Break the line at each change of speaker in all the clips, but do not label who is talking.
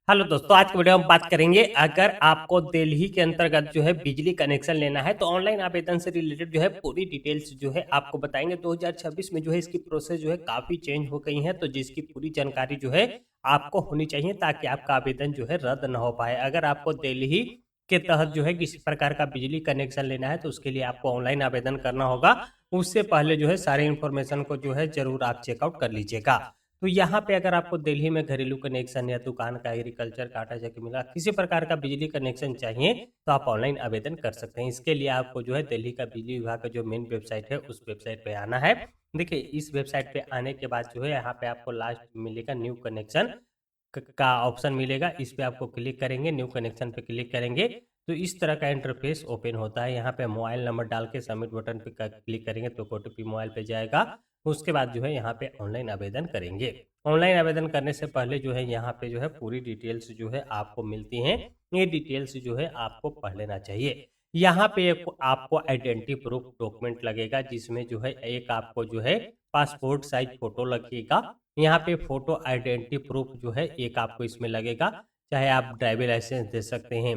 Hello दोस्तों, आज की वीडियो में बात करेंगे। अगर आपको दिल्ली के अंतर्गत जो है बिजली कनेक्शन लेना है तो ऑनलाइन आवेदन से रिलेटेड जो है पूरी डिटेल्स जो है आपको बताएंगे। 2026 में जो है इसकी प्रोसेस जो है काफ़ी चेंज हो गई है, तो जिसकी पूरी जानकारी जो है आपको होनी चाहिए ताकि आपका आवेदन जो है रद्द ना हो पाए। अगर आपको दिल्ली के तहत जो है किसी प्रकार का बिजली कनेक्शन लेना है तो उसके लिए आपको ऑनलाइन आवेदन करना होगा। उससे पहले जो है सारी इन्फॉर्मेशन को जो है जरूर आप चेकआउट कर लीजिएगा। तो यहाँ पे अगर आपको दिल्ली में घरेलू कनेक्शन या दुकान का, एग्रीकल्चर का, आटा चक्की मिला, किसी प्रकार का बिजली कनेक्शन चाहिए तो आप ऑनलाइन आवेदन कर सकते हैं। इसके लिए आपको जो है दिल्ली का बिजली विभाग का जो मेन वेबसाइट है उस वेबसाइट पे आना है। देखिए, इस वेबसाइट पे आने के बाद जो है यहाँ पे आपको लास्ट मिलेगा न्यू कनेक्शन का ऑप्शन मिलेगा। इस पे आपको क्लिक करेंगे, न्यू कनेक्शन पे क्लिक करेंगे तो इस तरह का इंटरफेस ओपन होता है। यहाँ पे मोबाइल नंबर डाल के सबमिट बटन पे क्लिक करेंगे तो ओटीपी मोबाइल पे जाएगा। उसके बाद जो है यहाँ पे ऑनलाइन आवेदन करेंगे। ऑनलाइन आवेदन करने से पहले जो है यहाँ पे जो है पूरी डिटेल्स जो है आपको मिलती हैं। ये डिटेल्स जो है आपको पढ़ लेना चाहिए। यहाँ पे एक आपको आइडेंटिटी प्रूफ डॉक्यूमेंट लगेगा, जिसमें जो है एक आपको जो है पासपोर्ट साइज फोटो लगेगा। यहाँ पे फोटो आइडेंटिटी प्रूफ जो है एक आपको इसमें लगेगा। चाहे आप ड्राइविंग लाइसेंस दे सकते हैं,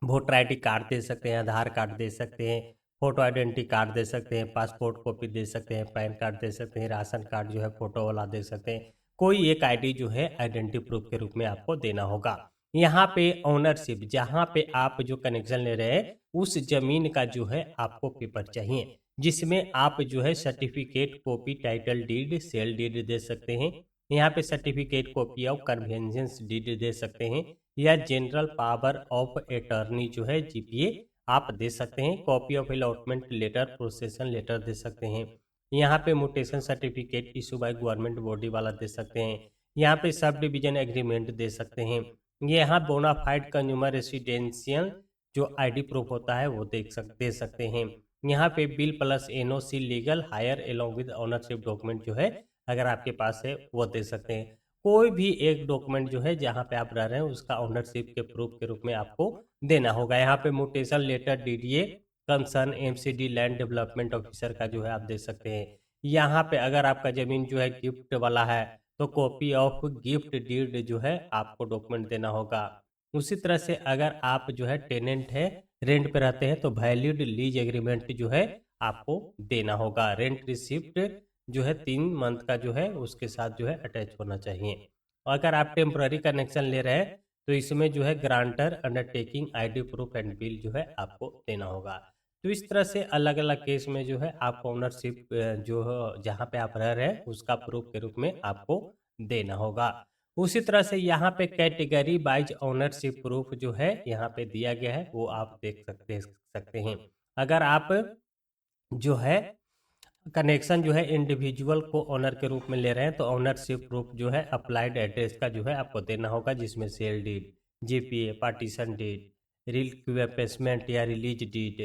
वोटर आईडी कार्ड दे सकते हैं, आधार कार्ड दे सकते हैं, फोटो आइडेंटिटी कार्ड दे सकते हैं, पासपोर्ट कॉपी दे सकते हैं, पैन कार्ड दे सकते हैं, राशन कार्ड जो है फोटो वाला दे सकते हैं। कोई एक आईडी जो है आइडेंटिटी प्रूफ के रूप में आपको देना होगा। यहाँ पे ओनरशिप, जहाँ पे आप जो कनेक्शन ले रहे हैं उस जमीन का जो है आपको पेपर चाहिए, जिसमें आप जो है certificate copy, title deed, sale deed दे सकते हैं। यहाँ पे certificate copy of conveyance deed दे सकते हैं, या जनरल पावर ऑफ अटॉर्नी जो है जीपीए आप दे सकते हैं। Copy of allotment letter, possession letter दे सकते हैं। यहाँ पे mutation certificate issue by government body वाला दे सकते हैं। यहाँ पे सब डिवीजन एग्रीमेंट दे सकते हैं। ये यहाँ बोनाफाइड कंज्यूमर रेसिडेंशियल जो आईडी प्रूफ होता है वो दे सकते हैं। यहाँ पे bill plus NOC legal higher along with ownership document जो है अगर आपके पास है वो दे सकते हैं। कोई भी एक डॉक्यूमेंट जो है जहाँ पे आप रह रहे हैं उसका ओनरशिप के प्रूफ के रूप में आपको देना होगा। यहाँ पे mutation letter, DDA concern MCD land development officer का जो है आप दे सकते हैं। यहाँ पे अगर आपका जमीन जो है गिफ्ट वाला है तो कॉपी ऑफ गिफ्ट डीड जो है आपको डॉक्यूमेंट देना होगा। उसी तरह से अगर आप जो है टेनेंट है, रेंट पे रहते हैं तो वैलिड लीज एग्रीमेंट जो है आपको देना होगा। रेंट रिसिप्ट जो है 3 मंथ का जो है उसके साथ जो है अटैच होना चाहिए। और अगर आप टेम्पररी कनेक्शन ले रहे हैं तो इसमें जो है grantor, undertaking, ID proof and bill जो है आपको देना होगा। तो इस तरह से अलग अलग केस में जो है आपको ओनरशिप जो जहाँ पे आप रह रहे हैं उसका प्रूफ के रूप में आपको देना होगा। उसी तरह से यहाँ पे कैटेगरी वाइज ओनरशिप प्रूफ जो है यहाँ पे दिया गया है वो आप देख सकते हैं। अगर आप जो है कनेक्शन जो है इंडिविजुअल को ओनर के रूप में ले रहे हैं तो ओनरशिप प्रूफ जो है अप्लाइड एड्रेस का जो है आपको देना होगा, जिसमें sale deed, GPA, partition deed, replacement या रिलीज डीड,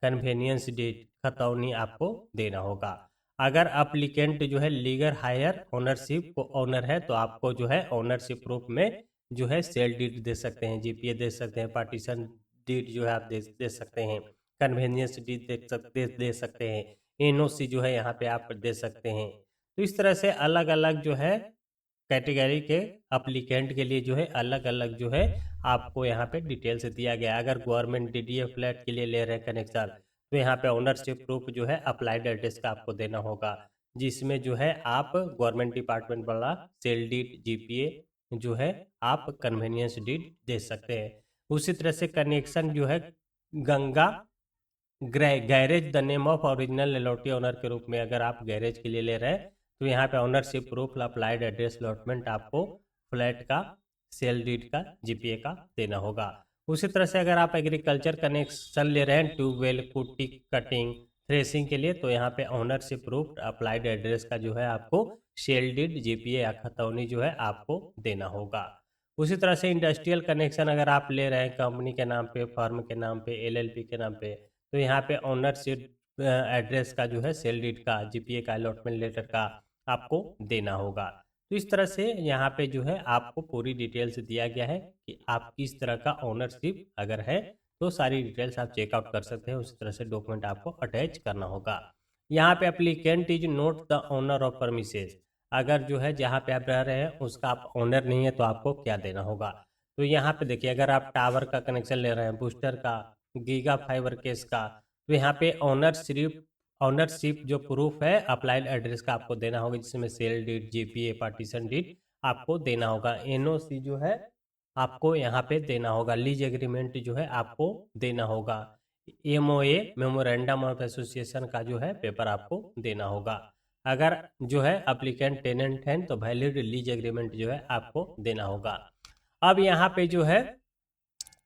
कन्वेनियंस डीड, खतौनी आपको देना होगा। अगर अप्लीकेंट जो है लीगल हायर ओनरशिप को ओनर है तो आपको जो है ओनरशिप प्रूफ में जो है सेल डीड दे सकते हैं, जीपीए दे सकते हैं, पार्टीशन डीड जो है आप दे सकते हैं, कन्वेनियंस डीड दे सकते हैं, एनओसी जो है यहाँ पे आप दे सकते हैं। तो इस तरह से अलग अलग जो है कैटेगरी के अप्लीकेंट के लिए जो है अलग अलग जो है आपको यहाँ पे डिटेल्स दिया गया है। अगर गवर्नमेंट डीडीए फ्लैट के लिए ले रहे हैं कनेक्शन तो यहाँ पे ओनरशिप प्रूफ जो है अप्लाइड एड्रेस का आपको देना होगा, जिसमें जो है आप गवर्नमेंट डिपार्टमेंट वाला सेल डीड, जीपीए जो है आप कन्वेनियंस डीड दे सकते हैं। उसी तरह से कनेक्शन जो है Ganga garage the name of original allottee owner के रूप में अगर आप गैरेज के लिए ले रहे हैं तो यहाँ पे ownership proof, applied address allotment आपको फ्लैट का, सेल डीड का, जीपीए का देना होगा। उसी तरह से अगर आप एग्रीकल्चर कनेक्शन ले रहे हैं ट्यूबवेल, कुट्टी, कटिंग, थ्रेसिंग के लिए तो यहाँ पे ओनरशिप प्रूफ, अप्लाइड एड्रेस का जो है आपको सेल डीड, जीपीए या खतौनी जो है आपको देना होगा। उसी तरह से इंडस्ट्रियल कनेक्शन अगर आप ले रहे हैं कंपनी के नाम पे, फर्म के नाम पे, एलएलपी के नाम पे तो यहाँ पे ओनरशिप एड्रेस का जो है सेल डीड का, जीपीए का, अलॉटमेंट लेटर का आपको देना होगा। तो इस तरह से यहाँ पे जो है आपको पूरी डिटेल्स दिया गया है कि आप किस तरह का ओनरशिप अगर है तो सारी डिटेल्स आप चेकआउट कर सकते हैं। उसी तरह से डॉक्यूमेंट आपको अटैच करना होगा। यहाँ पे applicant is not the owner of premises. अगर जो है जहाँ पे आप रह रहे हैं उसका आप ओनर नहीं है तो आपको क्या देना होगा। तो यहाँ पे देखिए, अगर आप टावर का कनेक्शन ले रहे हैं, बूस्टर का, गीगा फाइबर केस का, तो यहाँ पे ओनरशिप जो प्रूफ है अप्लाइड एड्रेस का आपको देना होगा, जिसमें sale deed, GPA, partition deed आपको देना होगा। एनओसी जो है आपको यहाँ पे देना होगा। लीज एग्रीमेंट जो है आपको देना होगा। एमओए, मेमोरेंडम ऑफ एसोसिएशन का जो है पेपर आपको देना होगा। अगर जो है अप्लीकेंट टेनेंट है तो वैलिड लीज एग्रीमेंट जो है आपको देना होगा। अब यहाँ पे जो है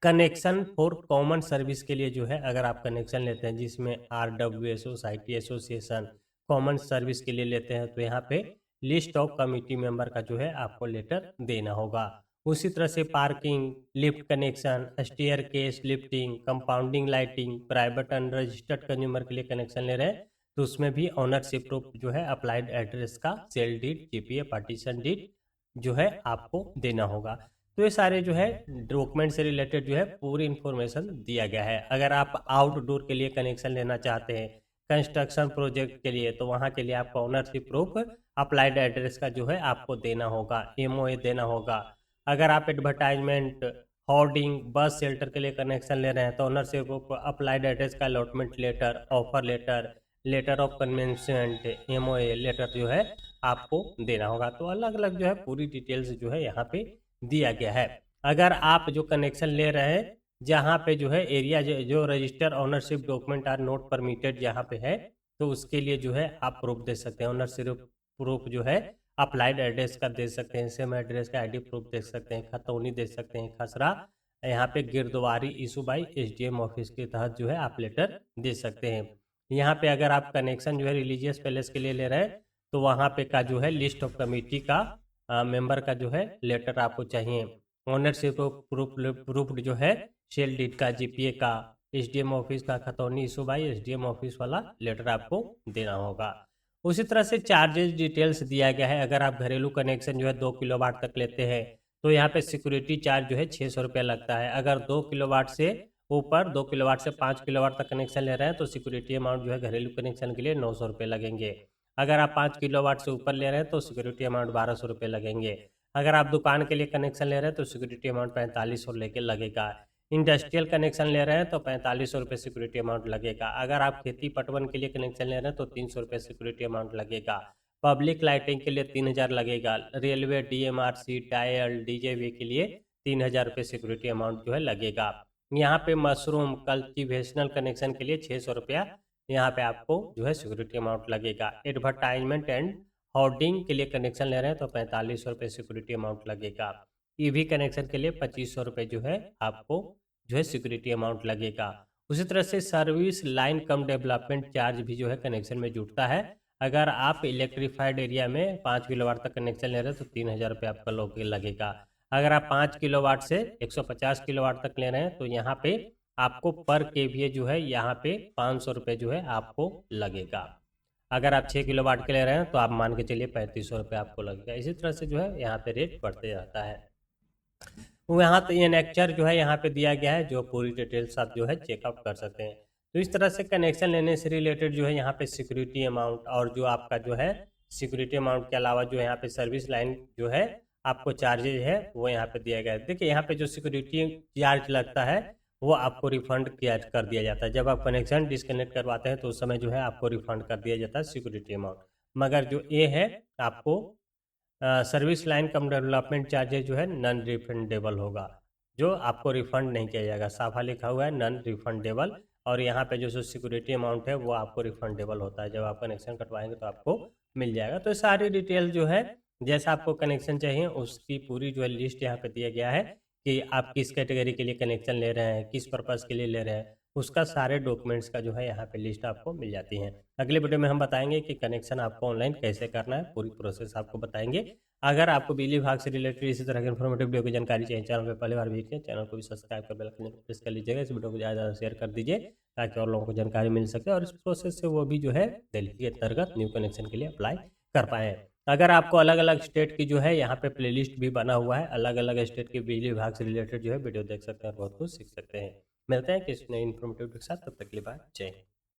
कनेक्शन फॉर कॉमन सर्विस के लिए जो है, अगर आप कनेक्शन लेते हैं जिसमें RWS society association common service के लिए लेते हैं, तो यहाँ पे लिस्ट ऑफ कमिटी मेंबर का जो है आपको लेटर देना होगा। उसी तरह से parking, lift connection, staircase lifting, compounding lighting, private unregistered consumer के लिए कनेक्शन ले रहे हैं तो उसमें भी ऑनरशिप प्रूफ जो है अप्लाइड एड्रेस का, sale deed, GPA, partition deed जो है आपको देना होगा। तो ये सारे जो है डॉक्यूमेंट से रिलेटेड जो है पूरी इंफॉर्मेशन दिया गया है। अगर आप आउटडोर के लिए कनेक्शन लेना चाहते हैं, कंस्ट्रक्शन प्रोजेक्ट के लिए, तो वहाँ के लिए आपको ओनरशिप प्रूफ अप्लाइड एड्रेस का जो है आपको देना होगा, एमओए देना होगा। अगर आप एडवर्टाइजमेंट, होर्डिंग, बस शेल्टर के लिए कनेक्शन ले रहे हैं तो ओनरशिप प्रूफ अप्लाइड एड्रेस का allotment letter, offer letter, letter of conveyancement, MOA letter जो है आपको देना होगा। तो अलग अलग जो है पूरी डिटेल्स जो है यहाँ पे दिया गया है। अगर आप जो कनेक्शन ले रहे हैं जहाँ पे जो है एरिया जो register ownership document are not permitted जहाँ पे है, तो उसके लिए जो है आप प्रूफ दे सकते हैं। ओनरशिप प्रूफ जो है अप्लाइड एड्रेस का दे सकते हैं, सेम एड्रेस का आईडी प्रूफ दे सकते हैं, खतौनी दे सकते हैं, खसरा यहाँ पे गिरद्वारी इशू बाई SDM ऑफिस के तहत जो है आप लेटर दे सकते हैं। यहाँ पे अगर आप कनेक्शन जो है रिलीजियस पैलेस के लिए ले रहे हैं तो वहाँ पे का जो है लिस्ट ऑफ कमेटी का मेंबर का जो है लेटर आपको चाहिए। ओनरशिप प्रूफ जो है सेल डीड का, जीपीए का, SDM ऑफिस का, खतौनी इशू बाई SDM ऑफिस वाला लेटर आपको देना होगा। उसी तरह से चार्जेस डिटेल्स दिया गया है। अगर आप घरेलू कनेक्शन जो है 2 किलोवाट तक लेते हैं तो यहाँ पे सिक्योरिटी चार्ज जो है 600 रुपया लगता है। अगर 2 किलोवाट से ऊपर, 2 किलोवाट से 5 किलोवाट तक कनेक्शन ले रहे हैं तो सिक्योरिटी अमाउंट जो है घरेलू कनेक्शन के लिए 900 रुपये लगेंगे। अगर आप 5 किलोवाट से ऊपर ले रहे हैं तो सिक्योरिटी अमाउंट 1200 रुपये लगेंगे। अगर आप दुकान के लिए कनेक्शन ले रहे हैं तो सिक्योरिटी अमाउंट 4500 लेके लगेगा। इंडस्ट्रियल कनेक्शन ले रहे हैं तो 4500 रुपये सिक्योरिटी अमाउंट लगेगा। अगर आप खेती पटवन के लिए कनेक्शन ले रहे हैं तो 300 रुपये सिक्योरिटी अमाउंट लगेगा। पब्लिक लाइटिंग के लिए 3000 लगेगा। रेलवे, DMRC, डायल, DJV के लिए 3000 रुपये सिक्योरिटी अमाउंट जो है लगेगा। यहाँ पे मशरूम कल्टीवेशनल कनेक्शन के लिए 600 रुपया यहाँ पे आपको जो है सिक्योरिटी अमाउंट लगेगा। एडवर्टाइजमेंट एंड होर्डिंग के लिए कनेक्शन ले रहे हैं तो 4500 रुपये सिक्योरिटी अमाउंट लगेगा। EV कनेक्शन के लिए 2500 रुपये जो है आपको जो है सिक्योरिटी अमाउंट लगेगा। उसी तरह से सर्विस लाइन कम डेवलपमेंट चार्ज भी जो है कनेक्शन में जुड़ता है। अगर आप इलेक्ट्रीफाइड एरिया में 5 किलोवाट तक कनेक्शन ले रहे हैं तो 3000 रुपये आपका लगेगा। अगर आप 5 किलोवाट से 150 किलोवाट तक ले रहे हैं तो यहाँ पे आपको पर KVA जो है यहाँ पे 500 रुपये जो है आपको लगेगा। अगर आप 6 किलोवाट के ले रहे हैं तो आप मान के चलिए 3500 रुपये आपको लगेगा। इसी तरह से जो है यहाँ पे रेट बढ़ते जाता है। यहाँ तो ये नेक्चर जो है यहाँ पे दिया गया है, जो पूरी डिटेल्स आप जो है चेकअप कर सकते हैं। तो इस तरह से कनेक्शन लेने से रिलेटेड जो है यहाँ पे सिक्योरिटी अमाउंट और जो आपका जो है सिक्योरिटी अमाउंट के अलावा जो यहाँ पे सर्विस लाइन जो है आपको चार्जेज है वो यहाँ पे दिया गया है। देखिए यहाँ पे जो सिक्योरिटी चार्ज लगता है वो आपको रिफंड किया कर दिया जाता है। जब आप कनेक्शन डिस्कनेक्ट करवाते हैं तो उस समय जो है आपको रिफंड कर दिया जाता है सिक्योरिटी अमाउंट। मगर जो ये है आपको सर्विस लाइन कम डेवलपमेंट चार्जेज जो है नॉन रिफंडेबल होगा, जो आपको रिफंड नहीं किया जाएगा। साफा लिखा हुआ है नॉन रिफंडेबल। और यहाँ पे जो सिक्योरिटी अमाउंट है वो आपको रिफंडेबल होता है। जब आप कनेक्शन कटवाएंगे तो आपको मिल जाएगा। तो सारी डिटेल जो है जैसा आपको कनेक्शन चाहिए उसकी पूरी जो है लिस्ट यहाँ पे दिया गया है कि आप किस कैटेगरी के लिए कनेक्शन ले रहे हैं, किस पर्पज़ के लिए ले रहे हैं, उसका सारे डॉक्यूमेंट्स का जो है यहाँ पे लिस्ट आपको मिल जाती है। अगले वीडियो में हम बताएंगे कि कनेक्शन आपको ऑनलाइन कैसे करना है, पूरी प्रोसेस आपको बताएंगे। अगर आपको बिजली विभाग से रिलेटेड इसी तरह की इन्फॉर्मेटिव वीडियो की जानकारी चाहिए, चैनल पर पहली बार विजिट करें, चैनल को भी सब्सक्राइब कर बेल आइकन प्रेस कर लीजिएगा। इस वीडियो को ज़्यादा शेयर कर दीजिए ताकि और लोगों को जानकारी मिल सके और इस प्रोसेस से वो भी जो है दिल्ली के अंतर्गत न्यू कनेक्शन के लिए अप्लाई कर पाएँ। अगर आपको अलग अलग स्टेट की जो है यहाँ पे प्लेलिस्ट भी बना हुआ है, अलग अलग स्टेट के बिजली विभाग से रिलेटेड जो है वीडियो देख सकते हैं और बहुत कुछ सीख सकते हैं। मिलते हैं किसी नई इन्फॉर्मेटिव के साथ, तब तक के लिए बाय, जय हिंद।